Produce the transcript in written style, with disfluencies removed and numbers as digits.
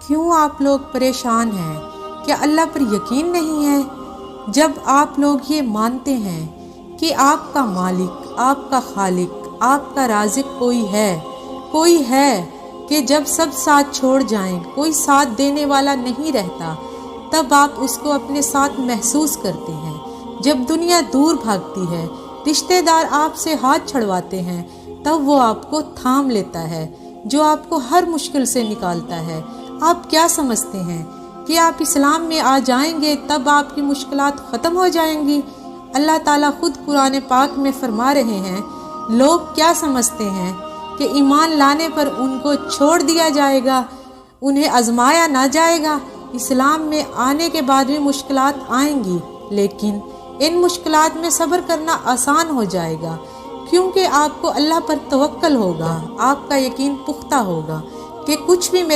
کیوں آپ لوگ پریشان ہیں؟ کیا اللہ پر یقین نہیں ہے؟ جب آپ لوگ یہ مانتے ہیں کہ آپ کا مالک، آپ کا خالق، آپ کا رازق کوئی ہے کہ جب سب ساتھ چھوڑ جائیں کوئی ساتھ دینے والا نہیں رہتا، تب آپ اس کو اپنے ساتھ محسوس کرتے ہیں۔ جب دنیا دور بھاگتی ہے، رشتہ دار آپ سے ہاتھ چھڑواتے ہیں، تب وہ آپ کو تھام لیتا ہے، جو آپ کو ہر مشکل سے نکالتا ہے۔ آپ کیا سمجھتے ہیں کہ آپ اسلام میں آ جائیں گے تب آپ کی مشکلات ختم ہو جائیں گی؟ اللہ تعالیٰ خود قرآن پاک میں فرما رہے ہیں، لوگ کیا سمجھتے ہیں کہ ایمان لانے پر ان کو چھوڑ دیا جائے گا، انہیں آزمایا نہ جائے گا؟ اسلام میں آنے کے بعد بھی مشکلات آئیں گی، لیکن ان مشکلات میں صبر کرنا آسان ہو جائے گا، کیونکہ آپ کو اللہ پر توکل ہوگا، آپ کا یقین پختہ ہوگا کہ کچھ بھی